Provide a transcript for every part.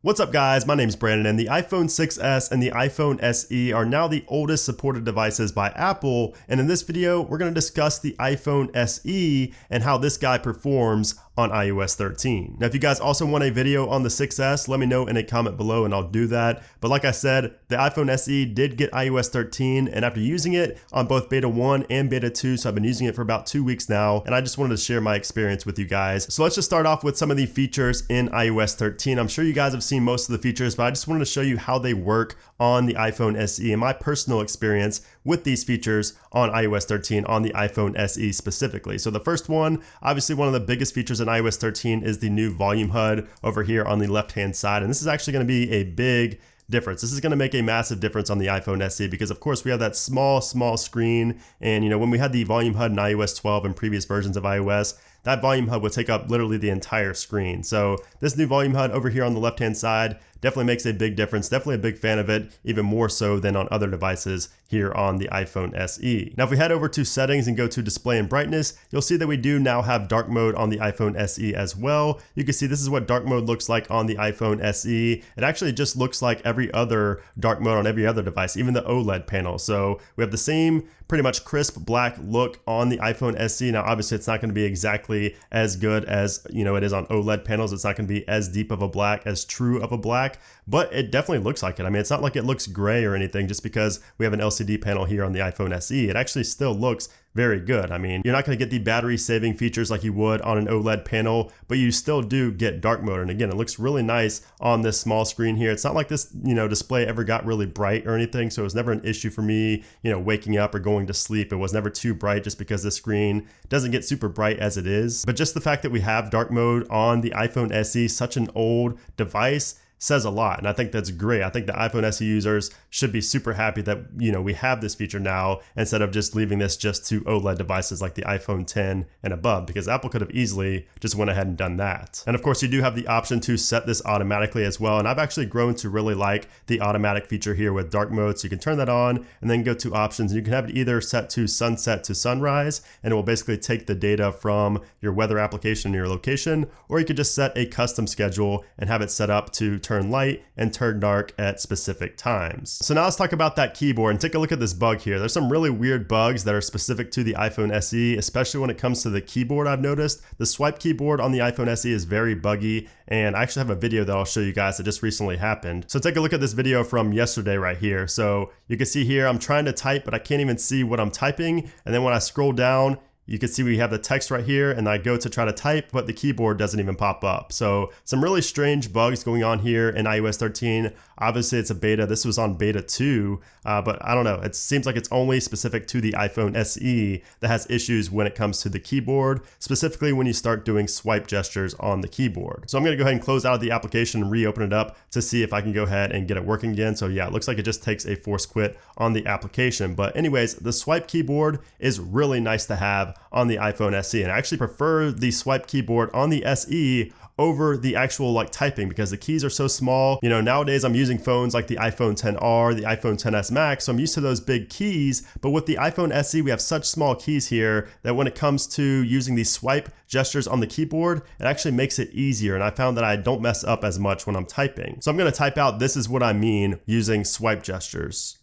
What's up guys, my name is Brandon and the iPhone 6s and the iPhone SE are now the oldest supported devices by Apple, and in this video we're going to discuss the iPhone SE and how this guy performs on iOS 13. Now if you guys also want a video on the 6s, let me know in a comment below and I'll do that. But like I said, the iPhone SE did get iOS 13 and after using it on both beta 1 and beta 2, so I've been using it for about 2 weeks now and I just wanted to share my experience with you guys. So let's just start off with some of the features in iOS 13. I'm sure you guys have seen most of the features, but I just wanted to show you how they work on the iPhone SE and my personal experience with these features on iOS 13 on the iPhone SE specifically. So the first one, obviously one of the biggest features in iOS 13 is the new volume HUD over here on the left hand side, and this is actually going to be a big difference. This is going to make a massive difference on the iPhone SE because of course we have that small screen, and when we had the volume HUD in iOS 12 and previous versions of iOS, that volume HUD would take up literally the entire screen. So this new volume HUD over here on the left hand side definitely makes a big difference. Definitely a big fan of it, even more so than on other devices here on the iPhone SE. Now if we head over to settings and go to display and brightness, you'll see that we do now have dark mode on the iPhone SE as well. You can see this is what dark mode looks like on the iPhone SE. It actually just looks like every other dark mode on every other device, even the OLED panel. So we have the same pretty much crisp black look on the iPhone SE. Now obviously it's not going to be exactly as good as it is on OLED panels. It's not going to be as deep of a black, as true of a black, but it definitely looks like it. I mean, it's not like it looks gray or anything just because we have an LCD panel here on the iPhone SE. It actually still looks very good. I mean, you're not going to get the battery saving features like you would on an OLED panel, but you still do get dark mode. And again, it looks really nice on this small screen here. It's not like this, display ever got really bright or anything. So it was never an issue for me, waking up or going to sleep. It was never too bright just because the screen doesn't get super bright as it is. But just the fact that we have dark mode on the iPhone SE, such an old device, says a lot, and I think that's great. I think the iPhone SE users should be super happy that we have this feature now instead of just leaving this just to OLED devices like the iPhone 10 and above, because Apple could have easily just went ahead and done that. And of course you do have the option to set this automatically as well, and I've actually grown to really like the automatic feature here with dark mode. So you can turn that on and then go to options, and you can have it either set to sunset to sunrise, and it will basically take the data from your weather application and your location, or you could just set a custom schedule and have it set up to turn light and turn dark at specific times. So now let's talk about that keyboard and take a look at this bug here. There's some really weird bugs that are specific to the iPhone SE, especially when it comes to the keyboard. I've noticed the swipe keyboard on the iPhone SE is very buggy, and I actually have a video that I'll show you guys that just recently happened. So take a look at this video from yesterday right here. So you can see here I'm trying to type, but I can't even see what I'm typing, and then when I scroll down, you can see we have the text right here, and I go to try to type, but the keyboard doesn't even pop up. So some really strange bugs going on here in iOS 13. Obviously it's a beta. This was on beta 2, but I don't know. It seems like it's only specific to the iPhone SE that has issues when it comes to the keyboard, specifically when you start doing swipe gestures on the keyboard. So I'm gonna go ahead and close out of the application and reopen it up to see if I can go ahead and get it working again. So yeah, it looks like it just takes a force quit on the application. But anyways, the swipe keyboard is really nice to have on the iPhone SE, and I actually prefer the swipe keyboard on the SE over the actual typing because the keys are so small. Nowadays I'm using phones like the iPhone XR, the iPhone XS Max, so I'm used to those big keys, but with the iPhone SE we have such small keys here that when it comes to using these swipe gestures on the keyboard, it actually makes it easier, and I found that I don't mess up as much when I'm typing. So I'm going to type out "this is what I mean" using swipe gestures.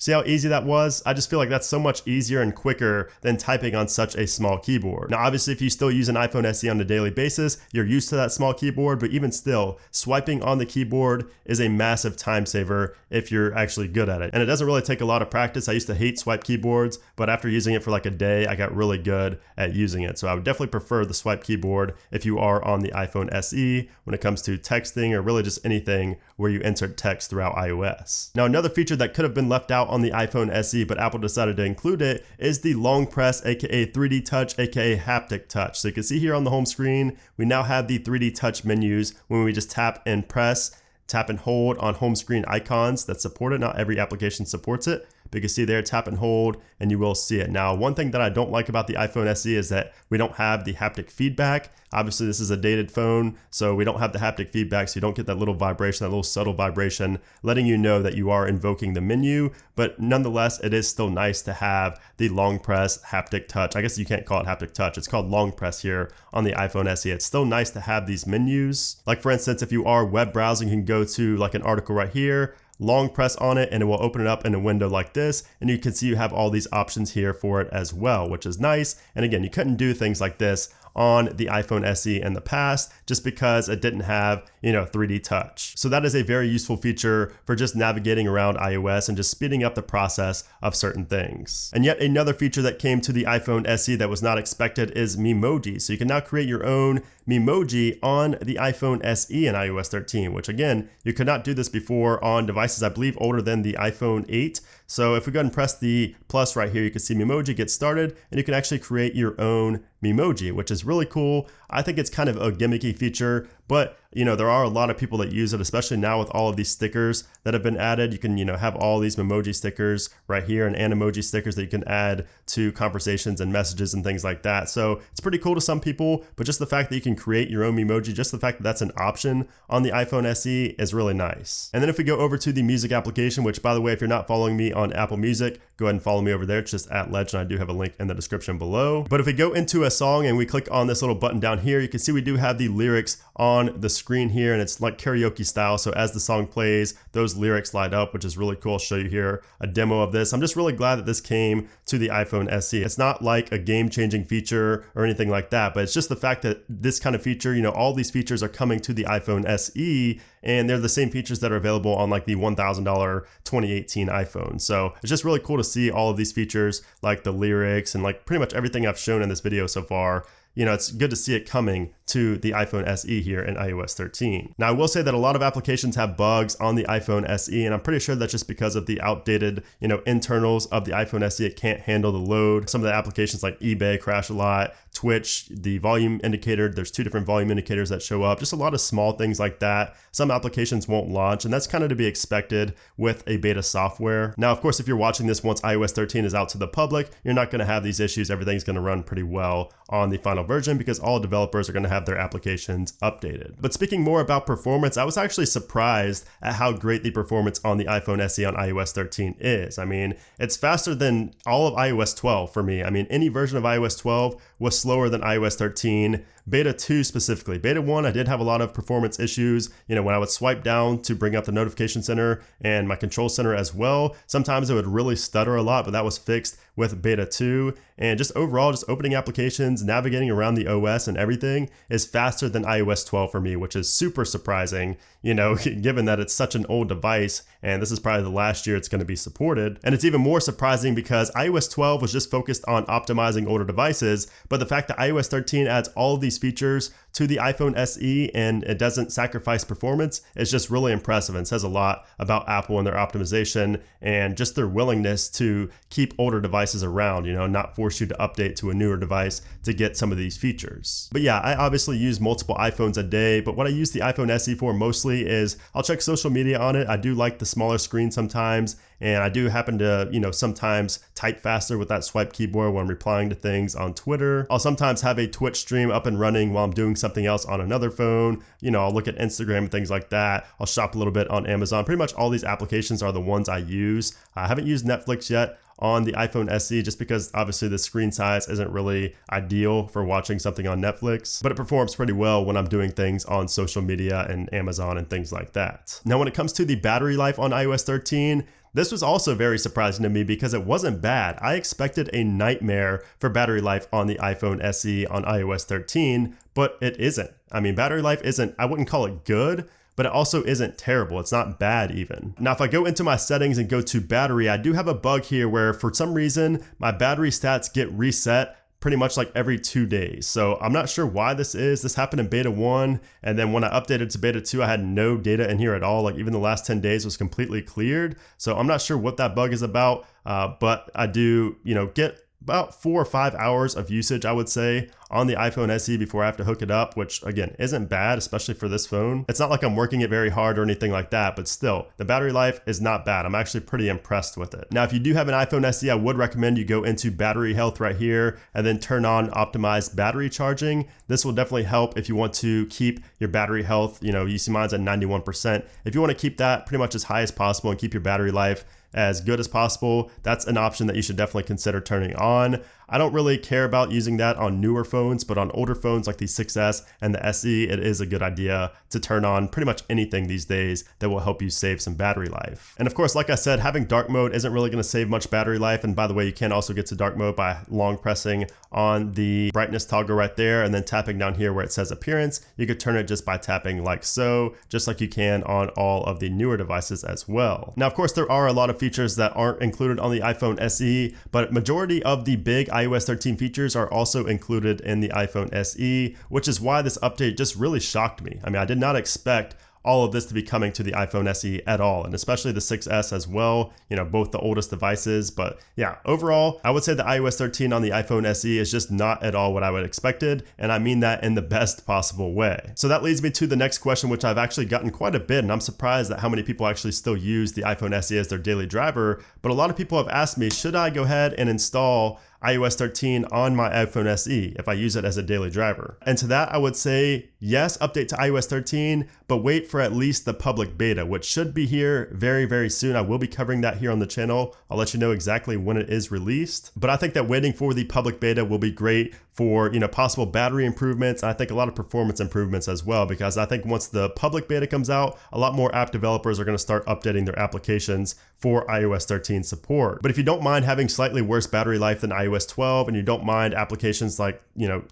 See how easy that was? I just feel like that's so much easier and quicker than typing on such a small keyboard. Now obviously if you still use an iPhone SE on a daily basis, you're used to that small keyboard, but even still, swiping on the keyboard is a massive time saver if you're actually good at it. And it doesn't really take a lot of practice. I used to hate swipe keyboards, but after using it for like a day, I got really good at using it. So I would definitely prefer the swipe keyboard if you are on the iPhone SE when it comes to texting or really just anything where you insert text throughout iOS. Now another feature that could have been left out on the iPhone SE, but Apple decided to include it, is the long press, aka 3D touch, aka haptic touch. So you can see here on the home screen, we now have the 3D touch menus when we just tap and press, tap and hold on home screen icons that support it. Not every application supports it, but you can see there, tap and hold, and you will see it. Now, one thing that I don't like about the iPhone SE is that we don't have the haptic feedback. Obviously, this is a dated phone, so we don't have the haptic feedback, so you don't get that little vibration, that little subtle vibration, letting you know that you are invoking the menu. But nonetheless, it is still nice to have the long press haptic touch. I guess you can't call it haptic touch. It's called long press here on the iPhone SE. It's still nice to have these menus. Like for instance, if you are web browsing, you can go to like an article right here, long press on it, and it will open it up in a window like this, and you can see you have all these options here for it as well, which is nice. And again, you couldn't do things like this on the iPhone SE in the past just because it didn't have, 3D touch. So that is a very useful feature for just navigating around iOS and just speeding up the process of certain things. And yet another feature that came to the iPhone SE that was not expected is Memoji. So you can now create your own Memoji on the iPhone SE in iOS 13, which again, you could not do this before on devices, I believe, older than the iPhone 8. So if we go ahead and press the plus right here, you can see Memoji get started, and you can actually create your own Memoji, which is really cool. I think it's kind of a gimmicky feature, but there are a lot of people that use it, especially now with all of these stickers that have been added. You can, have all these Memoji stickers right here and Animoji stickers that you can add to conversations and messages and things like that. So it's pretty cool to some people, but just the fact that you can create your own Memoji, just the fact that that's an option on the iPhone SE is really nice. And then if we go over to the music application, which by the way, if you're not following me on Apple Music, go ahead and follow me over there. It's just @Legend. I do have a link in the description below. But if we go into a song and we click on this little button down here, you can see we do have the lyrics on the screen here, and it's like karaoke style. So as the song plays, those lyrics light up, which is really cool. I'll show you here a demo of this. I'm just really glad that this came to the iPhone SE. It's not like a game-changing feature or anything like that, but it's just the fact that this kind of feature, all these features are coming to the iPhone SE, and they're the same features that are available on like the $1,000 2018 iPhone. So it's just really cool to see all of these features, like the lyrics and like pretty much everything I've shown in this video so far. It's good to see it coming to the iPhone SE here in iOS 13. Now, I will say that a lot of applications have bugs on the iPhone SE, and I'm pretty sure that's just because of the outdated, internals of the iPhone SE. It can't handle the load. Some of the applications like eBay crash a lot, Twitch, the volume indicator, there's 2 different volume indicators that show up, just a lot of small things like that. Some applications won't launch, and that's kind of to be expected with a beta software. Now, of course, if you're watching this once iOS 13 is out to the public, you're not going to have these issues. Everything's going to run pretty well on the final version because all developers are going to have their applications updated. But speaking more about performance, I was actually surprised at how great the performance on the iPhone SE on iOS 13 is. I mean, it's faster than all of iOS 12 for me. I mean, any version of iOS 12 was slower than iOS 13. Beta 2 specifically. Beta 1, I did have a lot of performance issues. When I would swipe down to bring up the notification center and my control center as well, sometimes it would really stutter a lot, but that was fixed with Beta 2. And just overall, just opening applications, navigating around the OS and everything is faster than iOS 12 for me, which is super surprising, given that it's such an old device and this is probably the last year it's going to be supported. And it's even more surprising because iOS 12 was just focused on optimizing older devices, but the fact that iOS 13 adds all of these features to the iPhone SE and it doesn't sacrifice performance is just really impressive and says a lot about Apple and their optimization and just their willingness to keep older devices around, not force you to update to a newer device to get some of these features. But yeah, I obviously use multiple iPhones a day, but what I use the iPhone SE for mostly is I'll check social media on it. I do like the smaller screen sometimes, and I do happen to, sometimes type faster with that swipe keyboard when I'm replying to things on Twitter. I'll sometimes have a Twitch stream up and running while I'm doing something else on another phone. I'll look at Instagram and things like that. I'll shop a little bit on Amazon. Pretty much all these applications are the ones I use. I haven't used Netflix yet on the iPhone SE just because obviously the screen size isn't really ideal for watching something on Netflix, but it performs pretty well when I'm doing things on social media and Amazon and things like that. Now, when it comes to the battery life on iOS 13, this was also very surprising to me because it wasn't bad. I expected a nightmare for battery life on the iPhone SE on iOS 13, but it isn't. I mean, battery life isn't, I wouldn't call it good, but it also isn't terrible. It's not bad even. Now, if I go into my settings and go to battery, I do have a bug here where for some reason my battery stats get reset pretty much like every 2 days. So I'm not sure why this is. This happened in beta 1, and then when I updated to beta 2, I had no data in here at all. Like even the last 10 days was completely cleared. So I'm not sure what that bug is about, but I do, get about 4 or 5 hours of usage, I would say, on the iPhone SE before I have to hook it up, which again, isn't bad, especially for this phone. It's not like I'm working it very hard or anything like that, but still, the battery life is not bad. I'm actually pretty impressed with it. Now, if you do have an iPhone SE, I would recommend you go into battery health right here and then turn on optimized battery charging. This will definitely help if you want to keep your battery health. You see mine's at 91%. If you want to keep that pretty much as high as possible and keep your battery life as good as possible, that's an option that you should definitely consider turning on. I don't really care about using that on newer phones, but on older phones like the 6S and the SE, it is a good idea to turn on pretty much anything these days that will help you save some battery life. And of course, like I said, having dark mode isn't really going to save much battery life. And by the way, you can also get to dark mode by long pressing on the brightness toggle right there and then tapping down here where it says appearance. You could turn it just by tapping like so, just like you can on all of the newer devices as well. Now, of course, there are a lot of features that aren't included on the iPhone SE, but majority of the big iOS 13 features are also included in the iPhone SE, which is why this update just really shocked me. I mean, I did not expect all of this to be coming to the iPhone SE at all, and especially the 6S as well, both the oldest devices. But yeah, overall, I would say the iOS 13 on the iPhone SE is just not at all what I would expected, and I mean that in the best possible way. So that leads me to the next question, which I've actually gotten quite a bit, and I'm surprised at how many people actually still use the iPhone SE as their daily driver. But a lot of people have asked me, should I go ahead and install iOS 13 on my iPhone SE if I use it as a daily driver? And to that, I would say yes, update to iOS 13, but wait for at least the public beta, which should be here very, very soon. I will be covering that here on the channel. I'll let you know exactly when it is released. But I think that waiting for the public beta will be great for possible battery improvements. I think a lot of performance improvements as well, because I think once the public beta comes out, a lot more app developers are going to start updating their applications for iOS 13 support. But if you don't mind having slightly worse battery life than iOS 12, and you don't mind applications like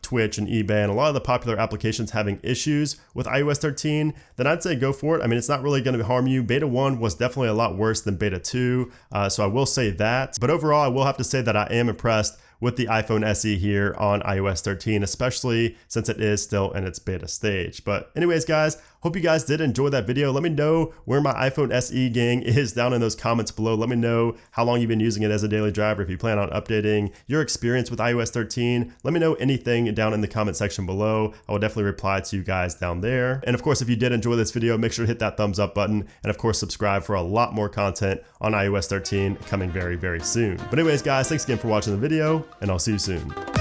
Twitch and eBay and a lot of the popular applications having issues with iOS 13, then I'd say go for it. I mean, it's not really going to harm you. Beta 1 was definitely a lot worse than Beta 2, so I will say that. But overall, I will have to say that I am impressed with the iPhone SE here on iOS 13, especially since it is still in its beta stage. But anyways, guys, hope you guys did enjoy that video. Let me know where my iPhone SE gang is down in those comments below. Let me know how long you've been using it as a daily driver, if you plan on updating, your experience with iOS 13. Let me know anything down in the comment section below. I will definitely reply to you guys down there. And of course, if you did enjoy this video, make sure to hit that thumbs up button, and of course, subscribe for a lot more content on iOS 13 coming very, very soon. But anyways, guys, thanks again for watching the video, and I'll see you soon.